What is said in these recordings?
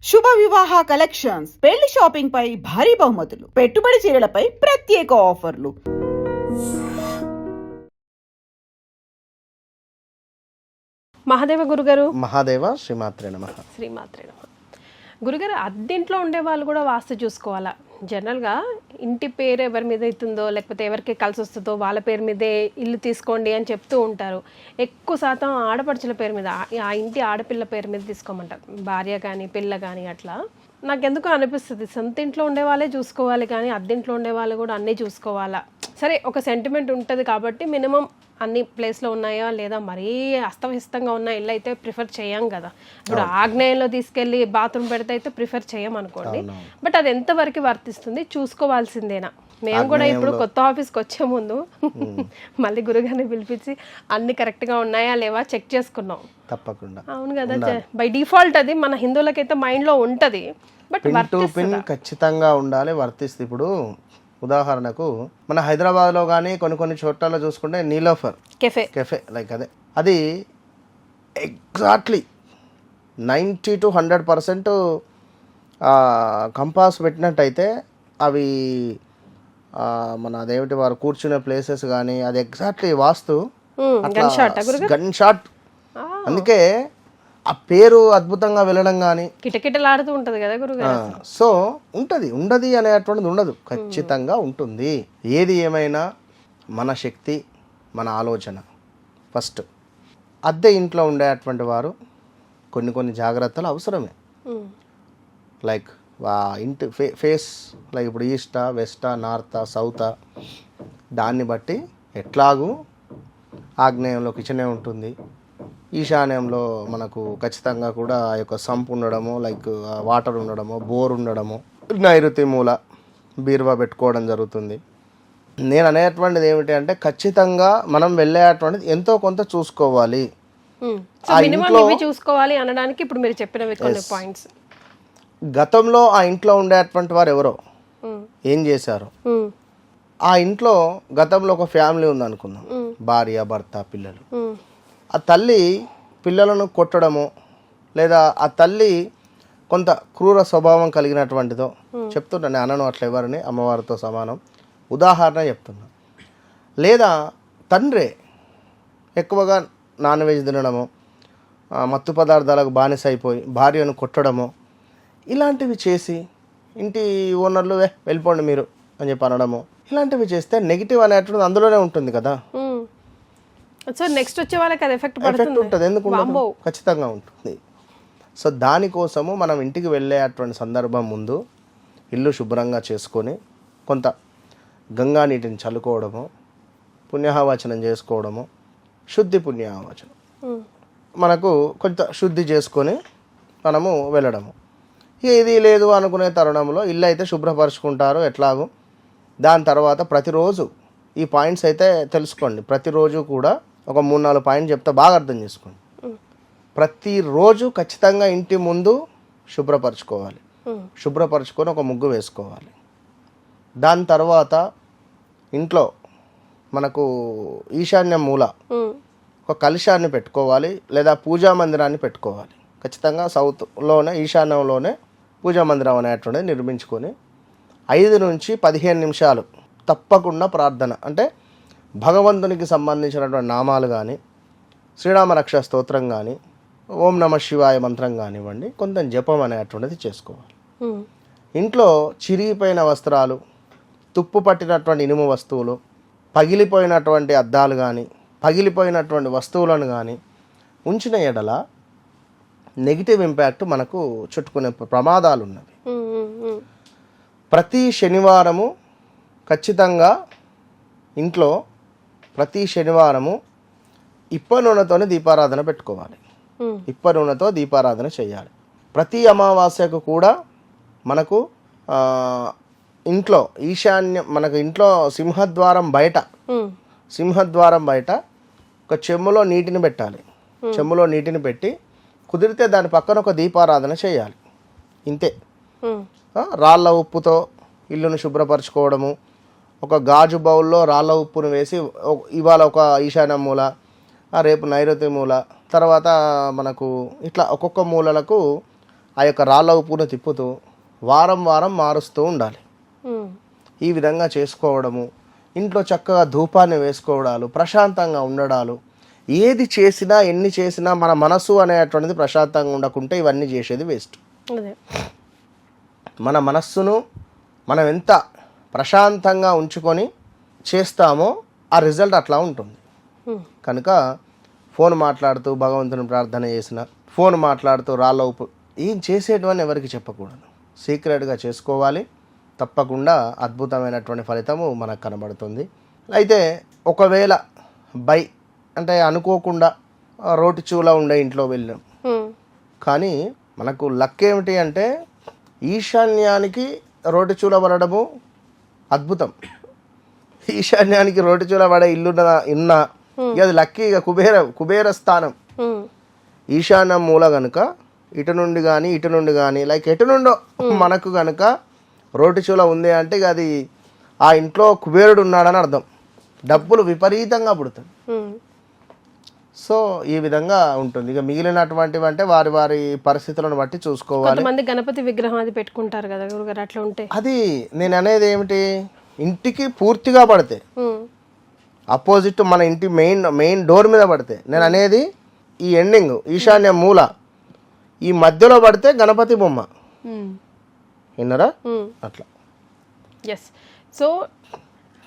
శుభ వివాహ కలెక్షన్స్, పెళ్లి షాపింగ్ పై భారీ బహుమతులు, పెట్టుబడి చీరలపై ప్రత్యేక ఆఫర్లు. మహాదేవ గురుగారు. మహాదేవ శ్రీమాత్రే నమః. శ్రీమాత్రే నమః. గురుగారు, అద్దెంట్లో ఉండే వాళ్ళు కూడా వాస్తు చూసుకోవాలా? జనరల్గా ఇంటి పేరు ఎవరి మీద అవుతుందో లేకపోతే ఎవరికి కలిసి వస్తుందో వాళ్ళ పేరు మీదే ఇల్లు తీసుకోండి అని చెప్తూ ఉంటారు. ఎక్కువ శాతం ఆడపడుచుల పేరు మీద, ఆ ఇంటి ఆడపిల్ల పేరు మీద తీసుకోమంటారు. భార్య కానీ పిల్ల కానీ అట్లా. నాకెందుకు అనిపిస్తుంది, సొంత ఇంట్లో ఉండే వాళ్ళే చూసుకోవాలి కానీ అద్దెంట్లో ఉండే వాళ్ళు కూడా అన్నీ చూసుకోవాలా? సరే, ఒక సెంటిమెంట్ ఉంటుంది కాబట్టి మినిమం అన్ని ప్లేస్లో ఉన్నాయా లేదా, మరీ అస్తవ్యస్తంగా ఉన్న ఇల్లు అయితే ప్రిఫర్ చేయం కదా. ఇప్పుడు ఆగ్నేయంలో తీసుకెళ్ళి బాత్రూమ్ పెడితే అయితే ప్రిఫర్ చేయం అనుకోండి. బట్ అది ఎంతవరకు వర్తిస్తుంది, చూసుకోవాల్సిందేనా? మేము కూడా ఇప్పుడు కొత్త ఆఫీస్కి వచ్చే ముందు మళ్ళీ గురుగారిని పిలిపించి అన్ని కరెక్ట్గా ఉన్నాయా లేవా చెక్ చేసుకున్నాం. తప్పకుండా. అవును కదా, బై డిఫాల్ట్ అది మన హిందువులకైతే మైండ్లో ఉంటుంది. బట్ ఖచ్చితంగా ఉండాలి, వర్తిస్తుంది. ఇప్పుడు ఉదాహరణకు మన హైదరాబాద్లో కానీ కొన్ని చోట్ల చూసుకుంటే నీలోఫర్ కెఫే లైక్ అది ఎగ్జాక్ట్లీ 90 to 100% కంపాస్ పెట్టినట్టయితే అవి మన అదేమిటి వారు కూర్చునే ప్లేసెస్ కానీ అది ఎగ్జాక్ట్లీ వాస్తు గన్ షాట్. అందుకే ఆ పేరు అద్భుతంగా వెళ్ళడం కానీ కిటకిటలాడుతూ ఉంటుంది కదా గురుగారు. సో ఉండదు అనేటువంటిది ఉండదు, ఖచ్చితంగా ఉంటుంది. ఏది ఏమైనా మన శక్తి, మన ఆలోచన ఫస్ట్. అద్దె ఇంట్లో ఉండేటువంటి వారు కొన్ని జాగ్రత్తలు అవసరమే. లైక్ ఇంటి ఫేస్, లైక్ ఇప్పుడు ఈస్టా, వెస్టా, నార్తా, సౌతా, దాన్ని బట్టి ఎట్లాగూ ఆగ్నేయంలో కిచెనే ఉంటుంది, ఈశాన్యంలో మనకు ఖచ్చితంగా కూడా ఆ యొక్క సంప్ ఉండడము, లైక్ వాటర్ ఉండడము, బోర్ ఉండడము, నైరుతి మూల బీరువా పెట్టుకోవడం జరుగుతుంది. నేను అనేటువంటిది ఏమిటి అంటే ఖచ్చితంగా మనం వెళ్ళేటువంటిది ఎంతో కొంత చూసుకోవాలి. చూసుకోవాలి అనడానికి ఇప్పుడు మీరు చెప్పినవి కొన్ని పాయింట్స్. గతంలో ఆ ఇంట్లో ఉండేటువంటి వారు ఎవరో ఏం చేశారు, ఆ ఇంట్లో గతంలో ఒక ఫ్యామిలీ ఉంది అనుకుందాం, భార్య, భర్త, పిల్లలు. ఆ తల్లి పిల్లలను కొట్టడము, లేదా ఆ తల్లి కొంత క్రూర స్వభావం కలిగినటువంటిదో చెప్తున్నా, నేను అనను అట్లా ఎవరిని, అమ్మవారితో సమానం, ఉదాహరణ చెప్తున్నా. లేదా తండ్రే ఎక్కువగా నాన్ వెజ్ తినడము, మత్తు పదార్థాలకు బానిస అయిపోయి భార్యను కొట్టడము, ఇలాంటివి చేసి ఇంటి ఓనర్లు వెళ్ళిపోండి మీరు అని చెప్పి అనడము, ఇలాంటివి చేస్తే నెగిటివ్ అనేటువంటిది అందులోనే ఉంటుంది కదా. సో నెక్స్ట్ వచ్చే వాళ్ళకి అది ఎఫెక్ట్ ఉంటుంది. ఎందుకు ఖచ్చితంగా ఉంటుంది. సో దానికోసము మనం ఇంటికి వెళ్ళేటువంటి సందర్భం ముందు ఇల్లు శుభ్రంగా చేసుకొని కొంత గంగా నీటిని చల్లుకోవడము, పుణ్యాహవచనం చేసుకోవడము, శుద్ధి పుణ్యాహవచనం మనకు కొంత శుద్ధి చేసుకొని మనము వెళ్ళడము. ఇది లేదు అనుకునే తరుణంలో ఇల్లు అయితే శుభ్రపరుచుకుంటారు ఎట్లాగో. దాని తర్వాత ప్రతిరోజు ఈ పాయింట్స్ అయితే తెలుసుకోండి. ప్రతిరోజు కూడా ఒక 3-4 పాయింట్ చెప్తే బాగా అర్థం చేసుకోండి. ప్రతిరోజు ఖచ్చితంగా ఇంటి ముందు శుభ్రపరచుకోవాలి, శుభ్రపరచుకొని ఒక ముగ్గు వేసుకోవాలి. దాని తర్వాత ఇంట్లో మనకు ఈశాన్య మూల ఒక కలశాన్ని పెట్టుకోవాలి, లేదా పూజా మందిరాన్ని పెట్టుకోవాలి. ఖచ్చితంగా సౌత్లోనే ఈశాన్యంలోనే పూజా మందిరం అనేటువంటిది నిర్మించుకొని 5 నుంచి 15 నిమిషాలు తప్పకుండా ప్రార్థన, అంటే భగవంతునికి సంబంధించినటువంటి నామాలు కానీ, శ్రీరామ రక్ష స్తోత్రం కానీ, ఓం నమ శివాయ మంత్రం కానివ్వండి, కొంత జపం అనేటువంటిది చేసుకోవాలి. ఇంట్లో చిరిగిపోయిన వస్త్రాలు, తుప్పు పట్టినటువంటి ఇనుము వస్తువులు, పగిలిపోయినటువంటి అద్దాలు కానీ, పగిలిపోయినటువంటి వస్తువులను కానీ ఉంచిన ఎడల నెగిటివ్ ఇంపాక్ట్ మనకు చుట్టుకునే ప్రమాదాలు ఉన్నవి. ప్రతి శనివారము ఖచ్చితంగా ఇంట్లో ప్రతి శనివారము ఇప్ప నూనెతోనే దీపారాధన పెట్టుకోవాలి, ఇప్ప నూనెతో దీపారాధన చేయాలి. ప్రతి అమావాస్యకు కూడా మనకు ఇంట్లో ఈశాన్యం, మనకు ఇంట్లో సింహద్వారం బయట ఒక చెమ్ములో నీటిని పెట్టాలి. చెమ్ములో నీటిని పెట్టి కుదిరితే దాని పక్కన ఒక దీపారాధన చేయాలి. ఇంతే. రాళ్ళ ఉప్పుతో ఇల్లును శుభ్రపరచుకోవడము, ఒక గాజు బౌల్లో రాళ్ళ ఉప్పును వేసి ఇవాళ ఒక ఈశాన్య మూల, రేపు నైరుతి మూల, తర్వాత మనకు ఇట్లా ఒక్కొక్క మూలలకు ఆ యొక్క రాళ్ళ ఉప్పును తిప్పుతూ వారం వారం మారుస్తూ ఉండాలి. ఈ విధంగా చేసుకోవడము, ఇంట్లో చక్కగా ధూపాన్ని వేసుకోవడాలు, ప్రశాంతంగా ఉండడాలు, ఏది చేసినా ఎన్ని చేసినా మన మనసు అనేటువంటిది ప్రశాంతంగా ఉండకుంటే ఇవన్నీ చేసేది వేస్ట్. అదే మన మనస్సును మనం ఎంత ప్రశాంతంగా ఉంచుకొని చేస్తామో ఆ రిజల్ట్ అట్లా ఉంటుంది. కనుక ఫోన్ మాట్లాడుతూ భగవంతుని ప్రార్థన చేసిన, ఫోన్ మాట్లాడుతూ రాళ్ళ ఉప్పు ఏం చేసేటువంటి ఎవరికి చెప్పకూడదు, సీక్రెట్గా చేసుకోవాలి. తప్పకుండా అద్భుతమైనటువంటి ఫలితము మనకు కనబడుతుంది. అయితే ఒకవేళ అంటే అనుకోకుండా రోటి చూల ఉండే ఇంట్లో వెళ్ళాం, కానీ మనకు లక్ ఏమిటి అంటే ఈశాన్యానికి రోటి చూల పడడము అద్భుతం. ఈశాన్యానికి రోటి చూల పడే ఇల్లు ఇన్న ఇక అది లక్కీ, ఇక కుబేర స్థానం. ఈశాన్యం మూల కనుక ఇటు నుండి కానీ లైక్ ఎటు నుండో మనకు కనుక రోటి చూల ఉంది అంటే ఇక అది ఆ ఇంట్లో కుబేరుడు ఉన్నాడని అర్థం, డబ్బులు విపరీతంగా పుడతాయి. సో ఈ విధంగా ఉంటుంది. ఇక మిగిలినటువంటివి అంటే వారి వారి పరిస్థితులను బట్టి చూసుకోవాలి. కొంతమంది గణపతి విగ్రహం అది పెట్టుకుంటారు కదా గురుగారు, అట్లా ఉంటే అది నేను అనేది ఏమిటి, ఇంటికి పూర్తిగా పడితే అపోజిట్ మన ఇంటి మెయిన్ డోర్ మీద పడితే, నేను అనేది ఈ ఎండింగ్ ఈశాన్య మూల ఈ మధ్యలో పడితే గణపతి బొమ్మ, విన్నారా అట్లా. ఎస్. సో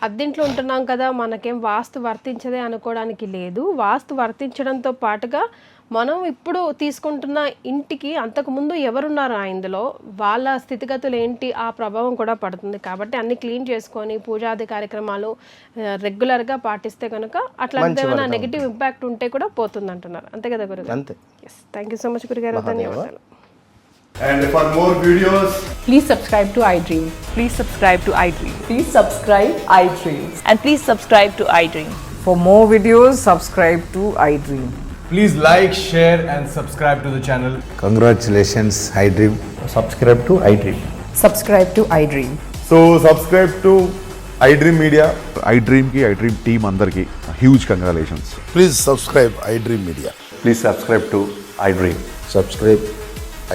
అద్దెంట్లో ఉంటున్నాం కదా, మనకేం వాస్తు వర్తించదే అనుకోవడానికి లేదు. వాస్తు వర్తించడంతో పాటుగా మనం ఇప్పుడు తీసుకుంటున్న ఇంటికి అంతకుముందు ఎవరున్నారు ఇందులో, వాళ్ళ స్థితిగతులు ఏంటి, ఆ ప్రభావం కూడా పడుతుంది. కాబట్టి అన్ని క్లీన్ చేసుకొని పూజాది కార్యక్రమాలు రెగ్యులర్గా పాటిస్తే కనుక అట్లా ఏమైనా నెగిటివ్ ఇంపాక్ట్ ఉంటే కూడా పోతుంది అంటున్నారు. అంతే కదా గురుగారు? అంతే. Yes, thank you so much గురుగారు, ధన్యవాదాలు. And for more videos, Please subscribe to iDream. Please subscribe to iDream. Please subscribe iDream. And please subscribe to iDream. For more videos, subscribe to iDream. please like, share and subscribe to the channel. Congratulations, iDream. Subscribe to iDream. Subscribe to iDream. So subscribe to iDream Media. iDream ki iDream team andarki huge congratulations. Please subscribe iDream Media. Please subscribe to iDream. Subscribe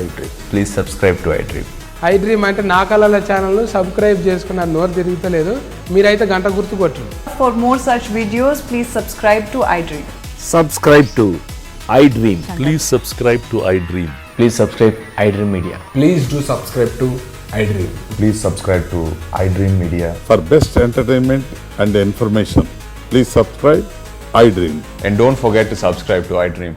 iDream. Please subscribe to iDream. iDream అంటే నా కళల ఛానల్ను subscribe చేసుకున్న నోరు తిరుగుతలేదు, మీరైతే గంట గుర్తు కొట్టండి. For more such videos, please subscribe to iDream. Subscribe to iDream. Please subscribe to iDream. Please subscribe iDream Media. Please do subscribe to iDream. Please subscribe to iDream Media. For best entertainment and information, please subscribe iDream. And don't forget to subscribe to iDream.